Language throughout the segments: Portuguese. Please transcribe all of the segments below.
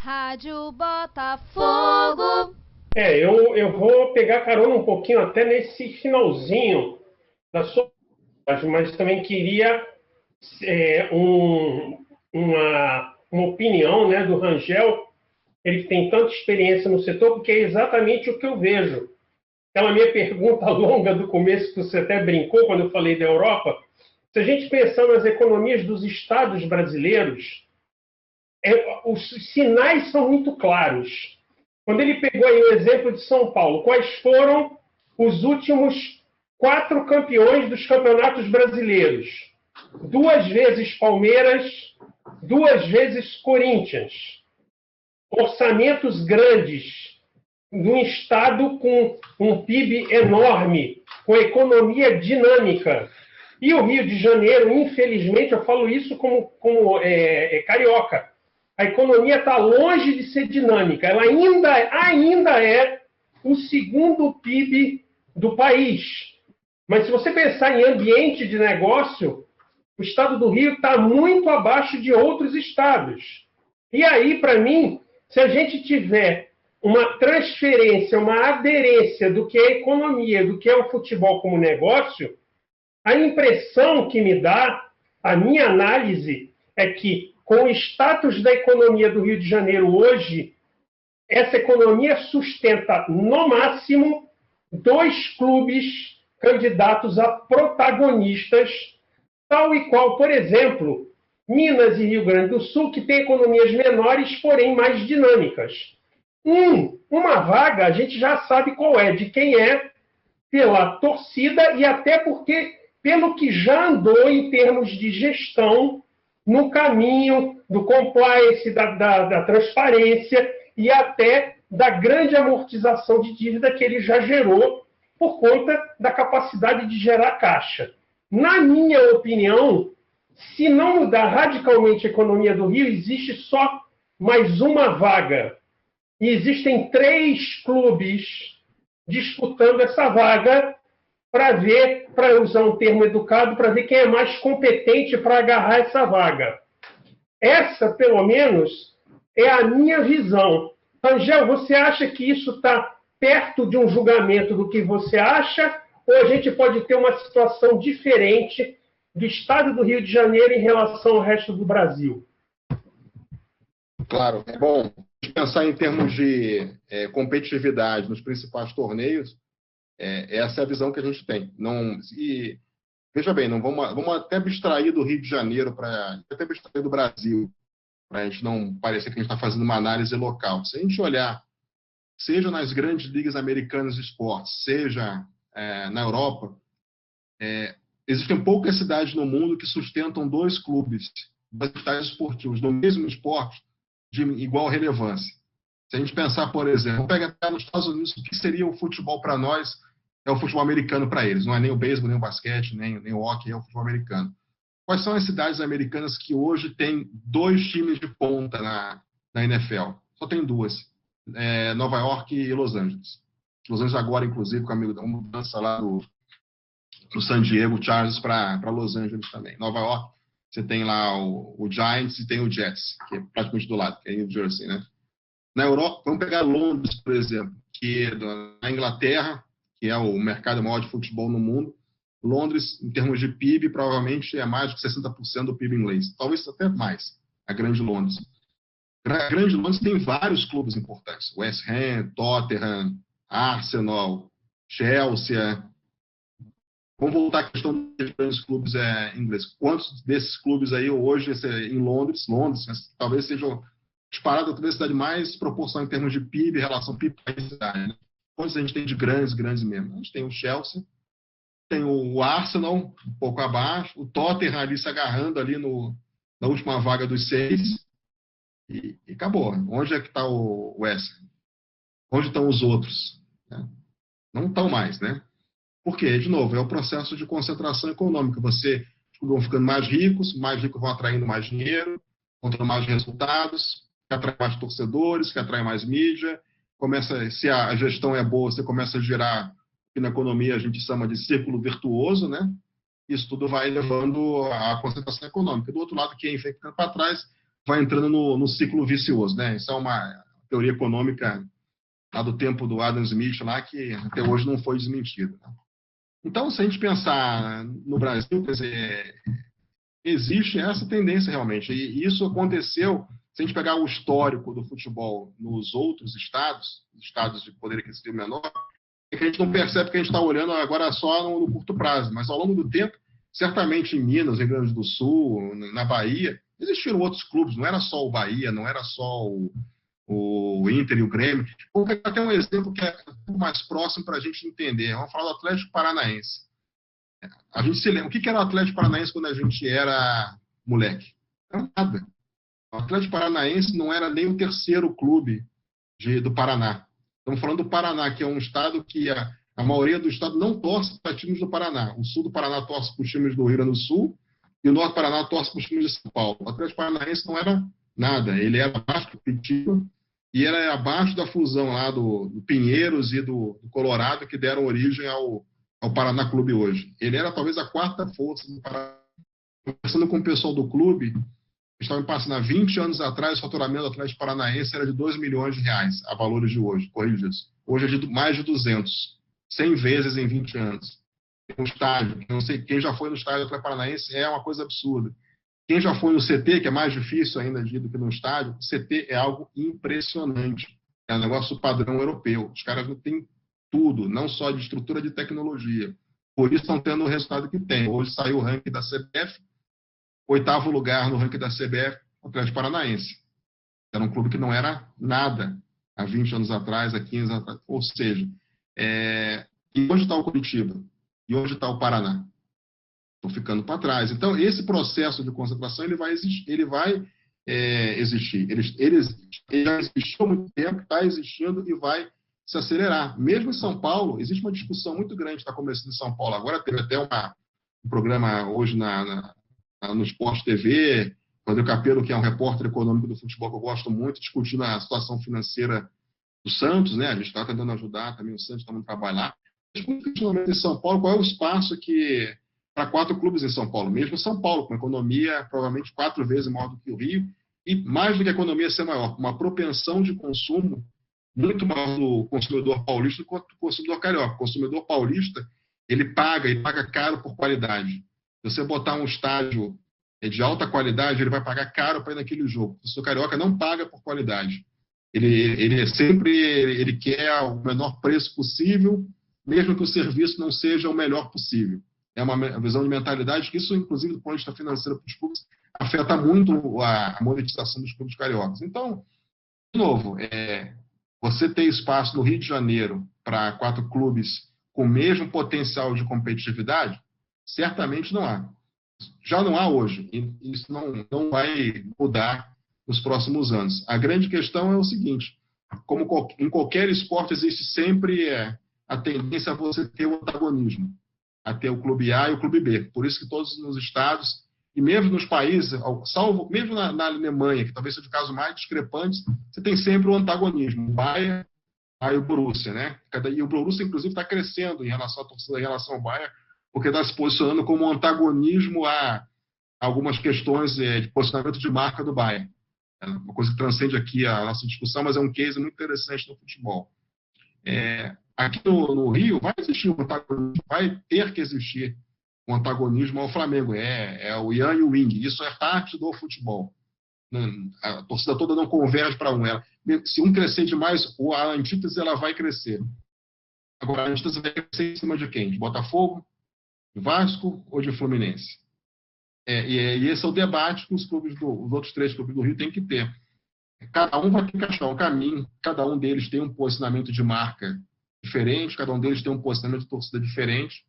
Rádio Botafogo. Eu vou pegar carona um pouquinho até nesse finalzinho da sua, mas também queria uma opinião, né, do Rangel, ele que tem tanta experiência no setor, porque é exatamente o que eu vejo. Aquela minha pergunta longa do começo, que você até brincou quando eu falei da Europa, se a gente pensar nas economias dos estados brasileiros, os sinais são muito claros. Quando ele pegou aí o exemplo de São Paulo, quais foram os últimos 4 campeões dos campeonatos brasileiros? 2 vezes Palmeiras, 2 vezes Corinthians. Orçamentos grandes, num estado com um PIB enorme, com economia dinâmica. E o Rio de Janeiro, infelizmente, eu falo isso como carioca, a economia está longe de ser dinâmica. Ela ainda é o segundo PIB do país. Mas se você pensar em ambiente de negócio, o estado do Rio está muito abaixo de outros estados. E aí, para mim, se a gente tiver uma transferência, uma aderência do que é a economia, do que é o futebol como negócio, a impressão que me dá, a minha análise, é que com o status da economia do Rio de Janeiro hoje, essa economia sustenta, no máximo, 2 clubes candidatos a protagonistas, tal e qual, por exemplo, Minas e Rio Grande do Sul, que têm economias menores, porém mais dinâmicas. Uma vaga, a gente já sabe qual é, de quem é, pela torcida e até porque, pelo que já andou em termos de gestão, no caminho do compliance, da transparência e até da grande amortização de dívida que ele já gerou por conta da capacidade de gerar caixa. Na minha opinião, se não mudar radicalmente a economia do Rio, existe só mais uma vaga. E existem 3 clubes disputando essa vaga para usar um termo educado, para ver quem é mais competente para agarrar essa vaga. Essa, pelo menos, é a minha visão. Angel, você acha que isso está perto de um julgamento do que você acha? Ou a gente pode ter uma situação diferente do estado do Rio de Janeiro em relação ao resto do Brasil? Claro, é bom pensar em termos de competitividade nos principais torneios. Essa é a visão que a gente tem. Veja bem, não vamos até abstrair do Rio de Janeiro, até abstrair do Brasil, para a gente não parecer que a gente está fazendo uma análise local. Se a gente olhar, seja nas grandes ligas americanas de esportes, seja na Europa, existem poucas cidades no mundo que sustentam 2 clubes, 2 estádios esportivos do mesmo esporte de igual relevância. Se a gente pensar, por exemplo, pega até nos Estados Unidos, o que seria o futebol para nós é o futebol americano para eles. Não é nem o beisebol, nem o basquete, nem o hóquei, é o futebol americano. Quais são as cidades americanas que hoje têm 2 times de ponta na NFL? Só tem 2. Nova York e Los Angeles. Los Angeles agora, inclusive, com a mudança lá do San Diego Chargers para Los Angeles também. Nova York, você tem lá o Giants e tem o Jets, que é praticamente do lado, que é New Jersey, né? Na Europa, vamos pegar Londres, por exemplo, que é na Inglaterra, que é o mercado maior de futebol no mundo. Londres, em termos de PIB, provavelmente é mais de 60% do PIB inglês. Talvez até mais, a Grande Londres. A Grande Londres tem vários clubes importantes. West Ham, Tottenham, Arsenal, Chelsea. Vamos voltar à questão dos grandes clubes ingleses. Quantos desses clubes aí hoje em Londres, talvez sejam disparado talvez a cidade mais proporção em termos de PIB, relação PIB para a cidade, né? Quantos a gente tem de grandes mesmo? A gente tem o Chelsea, tem o Arsenal, um pouco abaixo, o Tottenham ali se agarrando ali na última vaga dos 6, e acabou. Onde é que está o West Ham? Onde estão os outros? Né? Não estão mais, né? Por quê? De novo, é o processo de concentração econômica. Você vão ficando mais ricos vão atraindo mais dinheiro, vão tendo mais resultados, que atrai mais torcedores, que atrai mais mídia. Se a gestão é boa, você começa a gerar, que na economia a gente chama de círculo virtuoso, né? Isso tudo vai levando à concentração econômica. Do outro lado, quem fica para trás vai entrando no ciclo vicioso, né? Isso é uma teoria econômica lá do tempo do Adam Smith, lá, que até hoje não foi desmentida. Né? Então, se a gente pensar no Brasil, quer dizer, existe essa tendência realmente. E isso aconteceu, se a gente pegar o histórico do futebol nos outros estados de poder aquisitivo menor, é que a gente não percebe que a gente está olhando agora só no curto prazo, mas ao longo do tempo, certamente em Minas, Rio Grande do Sul, na Bahia, existiram outros clubes, não era só o Bahia, não era só o Inter e o Grêmio. Vou pegar até um exemplo que é mais próximo para a gente entender. Vamos falar do Atlético Paranaense. A gente se lembra. O que era o Atlético Paranaense quando a gente era moleque? Não era nada. O Atlético Paranaense não era nem o terceiro clube do Paraná. Estamos falando do Paraná, que é um estado que a maioria do estado não torce para times do Paraná. O sul do Paraná torce para os times do Rio Grande do Sul e o norte do Paraná torce para os times de São Paulo. O Atlético Paranaense não era nada. Ele era abaixo do Curitiba e era abaixo da fusão lá do Pinheiros e do Colorado, que deram origem ao Paraná Clube hoje. Ele era talvez a quarta força do Paraná. Conversando com o pessoal do clube, estavam passando há 20 anos atrás, o faturamento do Atlético Paranaense era de 2 milhões de reais, a valores de hoje, corrija isso. Hoje é de mais de 200, 100 vezes em 20 anos. Um estádio, não sei, quem já foi no estádio do Atlético Paranaense é uma coisa absurda. Quem já foi no CT, que é mais difícil ainda de ir do que no estádio, o CT é algo impressionante. É um negócio padrão europeu. Os caras não têm tudo, não só de estrutura de tecnologia. Por isso estão tendo o resultado que tem. Hoje saiu o ranking da CBF, 8º lugar no ranking da CBF, o Atlético Paranaense. Era um clube que não era nada há 20 anos atrás, há 15 anos atrás. Ou seja, e hoje está o Curitiba, e hoje está o Paraná. Estão ficando para trás. Então, esse processo de concentração ele vai existir. Ele já existiu há muito tempo, está existindo e vai se acelerar. Mesmo em São Paulo, existe uma discussão muito grande que está começando em São Paulo. Agora teve até um programa hoje no Sport TV, Rodrigo Capello, que é um repórter econômico do futebol que eu gosto muito, discutindo a situação financeira do Santos, né? A gente está tentando ajudar também o Santos, está no trabalho lá. Em São Paulo, qual é o espaço para 4 clubes em São Paulo? Mesmo São Paulo, com uma economia provavelmente 4 vezes maior do que o Rio, e mais do que a economia ser maior, com uma propensão de consumo muito maior do consumidor paulista do que do consumidor carioca. O consumidor paulista, ele paga caro por qualidade. Se você botar um estádio de alta qualidade, ele vai pagar caro para ir naquele jogo. O consumidor carioca não paga por qualidade. Ele quer o menor preço possível, mesmo que o serviço não seja o melhor possível. É uma visão de mentalidade que isso, inclusive, do ponto de vista financeiro para os clubes, afeta muito a monetização dos clubes cariocas. Então, de novo, você ter espaço no Rio de Janeiro para 4 clubes com o mesmo potencial de competitividade, certamente não há. Já não há hoje. E isso não vai mudar nos próximos anos. A grande questão é o seguinte, como em qualquer esporte existe sempre a tendência a você ter o antagonismo, a ter o clube A e o clube B. Por isso que todos os estados, e mesmo nos países, salvo mesmo na Alemanha, que talvez seja o caso mais discrepante, você tem sempre o antagonismo, o Bayern e o Borussia, né? E o Borussia, inclusive, está crescendo em relação à torcida, em relação ao Bayern, porque está se posicionando como um antagonismo a algumas questões de posicionamento de marca do Bayern. É uma coisa que transcende aqui a nossa discussão, mas é um case muito interessante no futebol. Aqui no Rio vai existir um antagonismo, vai ter que existir um antagonismo ao Flamengo. É o Yang e o Ying. Isso é parte do futebol. A torcida toda não converge para um. Se um crescer demais, a antítese ela vai crescer. Agora, a antítese vai crescer em cima de quem? De Botafogo, de Vasco ou de Fluminense? E esse é o debate que os outros 3 clubes do Rio têm que ter. Cada um vai ter que achar um caminho, cada um deles tem um posicionamento de marca diferente, cada um deles tem um posicionamento de torcida diferente.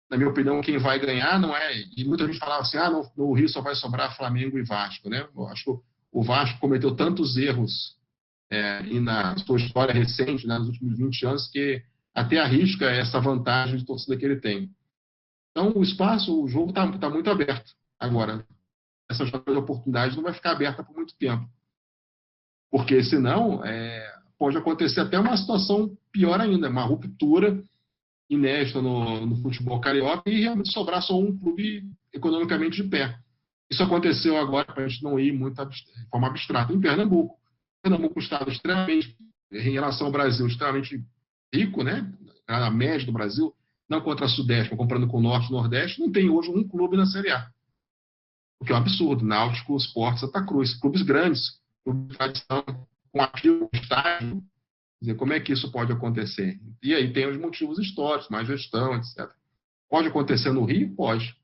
Na minha opinião, quem vai ganhar não é... E muita gente falava assim, no Rio só vai sobrar Flamengo e Vasco, né? Eu acho que o Vasco cometeu tantos erros e na sua história recente, né, nos últimos 20 anos, que até arrisca essa vantagem de torcida que ele tem. Então, o jogo está muito aberto. Agora, essa janela de oportunidade não vai ficar aberta por muito tempo. Porque, senão, pode acontecer até uma situação pior ainda, uma ruptura inédita no futebol carioca e realmente sobrar só um clube economicamente de pé. Isso aconteceu agora, para a gente não ir muito de forma abstrata, em Pernambuco. Pernambuco é um estado extremamente, em relação ao Brasil, extremamente rico, né? A média do Brasil, não contra a Sudeste, mas comparando com o Norte e o Nordeste, não tem hoje um clube na Série A. O que é um absurdo. Náutico, Sport, Santa Cruz, clubes grandes, clubes de tradição, com ativo, estádio. Quer dizer, como é que isso pode acontecer? E aí tem os motivos históricos, má gestão, etc. Pode acontecer no Rio? Pode.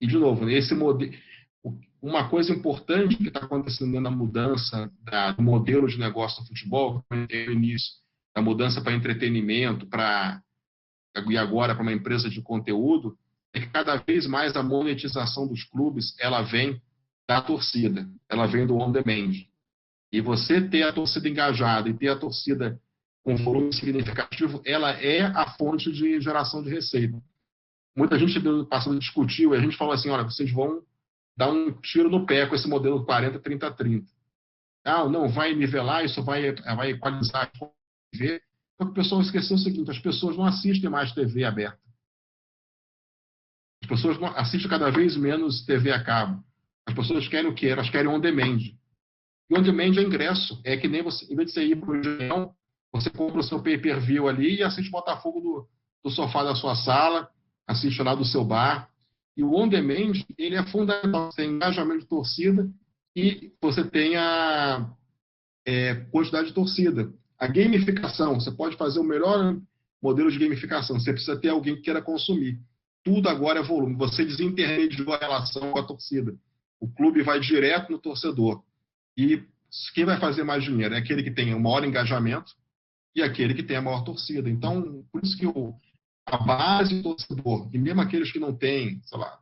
E, de novo, esse modelo, uma coisa importante que está acontecendo na mudança do modelo de negócio do futebol, que eu no início, da mudança para entretenimento, e agora para uma empresa de conteúdo, é que cada vez mais a monetização dos clubes ela vem da torcida, ela vem do on-demand. E você ter a torcida engajada e ter a torcida com volume significativo, ela é a fonte de geração de receita. Muita gente no passado discutiu e a gente falou assim, olha, vocês vão dar um tiro no pé com esse modelo 40, 30, 30. Ah, não, vai nivelar, isso vai equalizar a TV. Só que o pessoal esqueceu o seguinte, as pessoas não assistem mais TV aberta. As pessoas não assistem cada vez menos TV a cabo. As pessoas querem o quê? Elas querem on-demand. E on-demand é ingresso. É que nem você, em vez de você ir para o Engenhão, você compra o seu pay-per-view ali e assiste Botafogo do sofá da sua sala, assiste lá do seu bar. E o on-demand, ele é fundamental. Você tem engajamento de torcida e você tem a quantidade de torcida. A gamificação, você pode fazer o melhor modelo de gamificação. Você precisa ter alguém que queira consumir. Tudo agora é volume. Você desintermediou a relação com a torcida. O clube vai direto no torcedor. E quem vai fazer mais dinheiro é aquele que tem o maior engajamento e aquele que tem a maior torcida. Então, por isso que a base do torcedor, e mesmo aqueles que não têm, sei lá,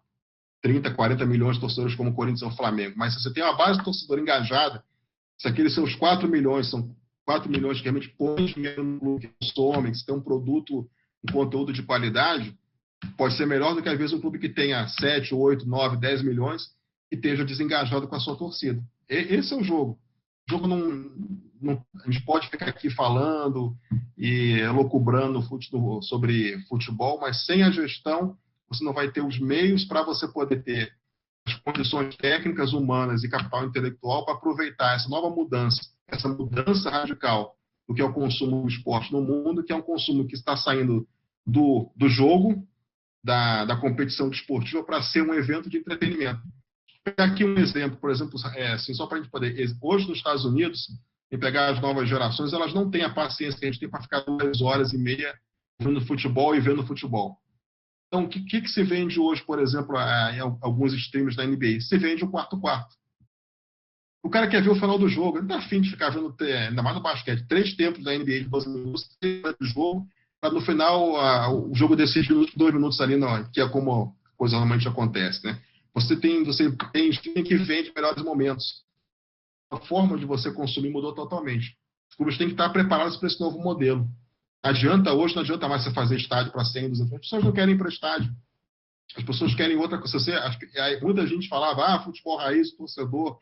30, 40 milhões de torcedores como o Corinthians ou o Flamengo, mas se você tem uma base de torcedor engajada, se aqueles seus 4 milhões são 4 milhões que realmente põem dinheiro no clube, que consomem, que tem um produto, um conteúdo de qualidade, pode ser melhor do que às vezes um clube que tenha 7, 8, 9, 10 milhões e esteja desengajado com a sua torcida. Esse é o jogo. O jogo a gente pode ficar aqui falando e elucubrando sobre futebol, mas sem a gestão você não vai ter os meios para você poder ter as condições técnicas, humanas e capital intelectual para aproveitar essa nova mudança, essa mudança radical do que é o consumo do esporte no mundo, que é um consumo que está saindo do jogo, da competição desportiva para ser um evento de entretenimento. Vou pegar aqui um exemplo, por exemplo, assim, só para a gente poder... Hoje, nos Estados Unidos, em pegar as novas gerações, elas não têm a paciência que a gente tem para ficar 2 horas e meia vendo futebol e vendo futebol. Então, o que se vende hoje, por exemplo, em alguns streams da NBA? Se vende o quarto-quarto. O cara quer ver o final do jogo, ele não está afim de ficar vendo, ainda mais no basquete, 3 tempos da NBA de 12 minutos, 3 do jogo, para no final o jogo decidir 2 minutos ali, não, que é como a coisa normalmente acontece, né? Você tem que vende melhores momentos. A forma de você consumir mudou totalmente. Os clubes têm que estar preparados para esse novo modelo. Hoje não adianta mais você fazer estádio para 100, 200. As pessoas não querem ir para estádio. As pessoas querem outra coisa. Muita gente falava, futebol raiz, torcedor,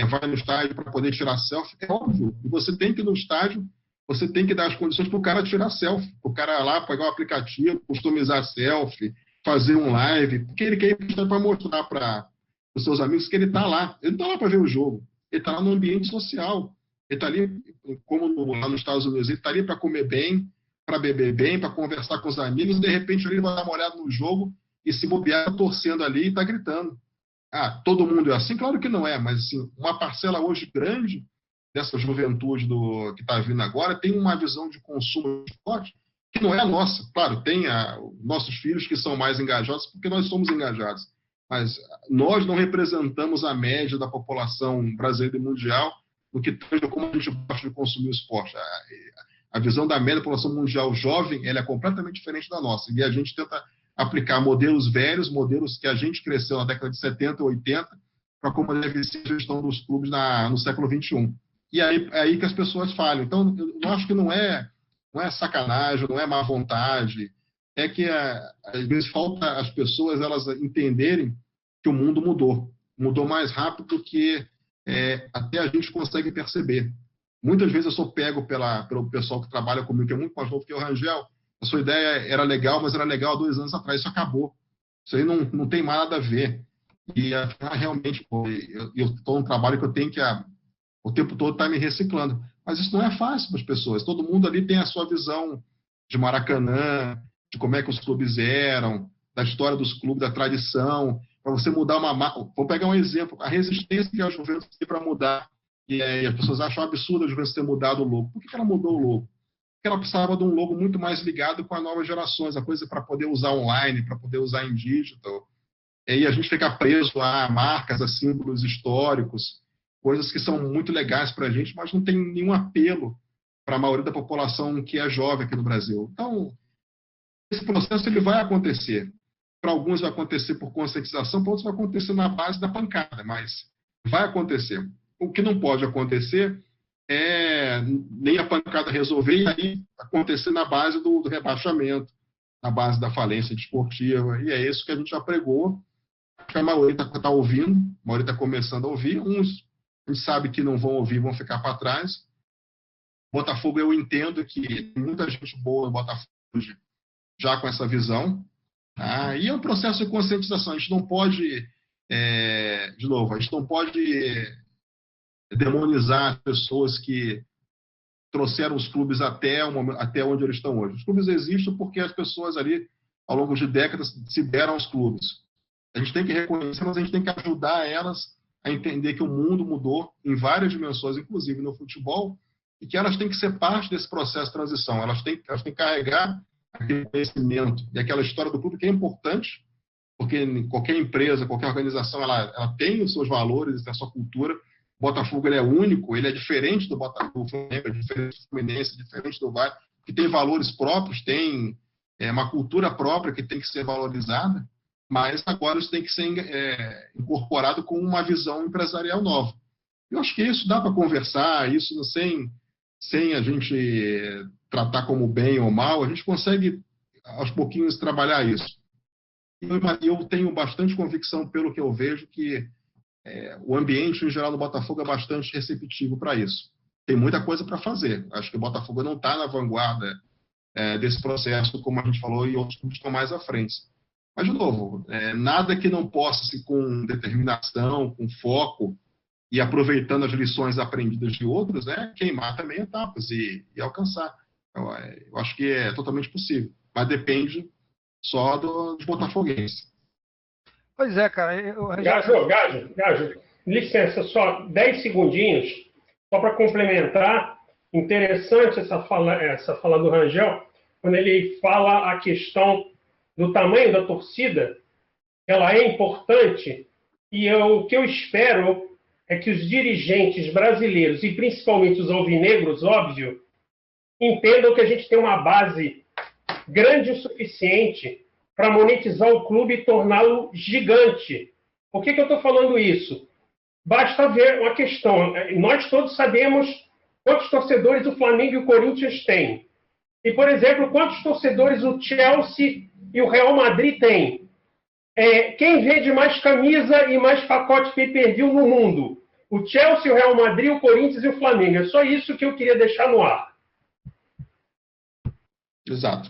vai no estádio para poder tirar selfie. É óbvio. E você tem que ir no estádio, você tem que dar as condições para o cara tirar selfie. O cara lá pegar o aplicativo, customizar selfie, fazer um live, porque ele quer ir para mostrar para os seus amigos que ele está lá. Ele não está lá para ver o jogo. Ele está lá no ambiente social. Ele está ali, como lá nos Estados Unidos, ele está ali para comer bem, para beber bem, para conversar com os amigos, e de repente ele vai dar uma olhada no jogo e se bobear torcendo ali e está gritando. Todo mundo é assim? Claro que não é, mas assim, uma parcela hoje grande dessa juventude que está vindo agora tem uma visão de consumo de esporte que não é a nossa. Claro, tem nossos filhos que são mais engajados porque nós somos engajados, mas nós não representamos a média da população brasileira e mundial no que tange como a gente gosta de consumir o esporte. A visão da média da população mundial jovem ela é completamente diferente da nossa, e a gente tenta aplicar modelos velhos, modelos que a gente cresceu na década de 70, 80, para como deve ser a gestão dos clubes no século XXI. E é aí que as pessoas falham. Então, eu acho que não é sacanagem, não é má vontade, é que às vezes falta as pessoas elas entenderem que o mundo mudou mais rápido do que até a gente consegue perceber. Muitas vezes eu sou pego pelo pessoal que trabalha comigo, que é muito mais novo que o Rangel. A sua ideia era legal, mas era legal há 2 anos atrás, isso acabou. Isso aí não tem mais nada a ver. E realmente, eu estou num trabalho que eu tenho que o tempo todo estar me reciclando. Mas isso não é fácil para as pessoas. Todo mundo ali tem a sua visão de Maracanã, de como é que os clubes eram, da história dos clubes, da tradição. Para você mudar Vou pegar um exemplo. A resistência que a Juventus tem para mudar. E as pessoas acham absurdo a Juventus ter mudado o logo. Por que ela mudou o logo? Porque ela precisava de um logo muito mais ligado com as novas gerações, a coisa para poder usar online, para poder usar em digital. E a gente fica preso a marcas, a símbolos históricos, coisas que são muito legais para a gente, mas não tem nenhum apelo para a maioria da população que é jovem aqui no Brasil. Então, esse processo ele vai acontecer. Para alguns vai acontecer por conscientização, para outros vai acontecer na base da pancada, mas vai acontecer. O que não pode acontecer é nem a pancada resolver e aí acontecer na base do rebaixamento, na base da falência desportiva. E é isso que a gente já pregou. Que a maioria está ouvindo, a maioria está começando a ouvir. Uns a gente sabe que não vão ouvir, vão ficar para trás. Botafogo, eu entendo que tem muita gente boa no Botafogo hoje, já com essa visão. Tá? E é um processo de conscientização. A gente não pode, de novo, a gente não pode demonizar as pessoas que trouxeram os clubes até onde eles estão hoje. Os clubes existem porque as pessoas ali, ao longo de décadas, se deram aos clubes. A gente tem que reconhecer, mas a gente tem que ajudar elas a entender que o mundo mudou em várias dimensões, inclusive no futebol, e que elas têm que ser parte desse processo de transição. Elas têm que carregar aquele conhecimento e aquela história do clube que é importante, porque qualquer empresa, qualquer organização, ela tem os seus valores, a sua cultura. O Botafogo ele é único, ele é diferente do Botafogo, é diferente do Fluminense, diferente do Vasco, que tem valores próprios, tem uma cultura própria que tem que ser valorizada. Mas agora isso tem que ser incorporado com uma visão empresarial nova. Eu acho que isso dá para conversar, isso sem a gente tratar como bem ou mal, a gente consegue, aos pouquinhos, trabalhar isso. Eu tenho bastante convicção, pelo que eu vejo, que o ambiente, em geral, do Botafogo é bastante receptivo para isso. Tem muita coisa para fazer. Acho que o Botafogo não está na vanguarda desse processo, como a gente falou, e outros clubes estão mais à frente. Mas, de novo, nada que não possa, assim, com determinação, com foco, e aproveitando as lições aprendidas de outros, queimar também etapas e alcançar. Eu acho que é totalmente possível, mas depende só dos botafoguenses. Pois é, cara. Gajo, licença, só 10 segundinhos, só para complementar. Interessante essa fala do Rangel, quando ele fala a questão do tamanho da torcida, ela é importante, e o que eu espero é que os dirigentes brasileiros, e principalmente os alvinegros, óbvio, entendam que a gente tem uma base grande o suficiente para monetizar o clube e torná-lo gigante. Por que eu estou falando isso? Basta ver uma questão. Nós todos sabemos quantos torcedores o Flamengo e o Corinthians têm. E, por exemplo, quantos torcedores o Chelsea e o Real Madrid têm. Quem vende mais camisa e mais pacote pay-per-view no mundo? O Chelsea, o Real Madrid, o Corinthians e o Flamengo. É só isso que eu queria deixar no ar. Exato.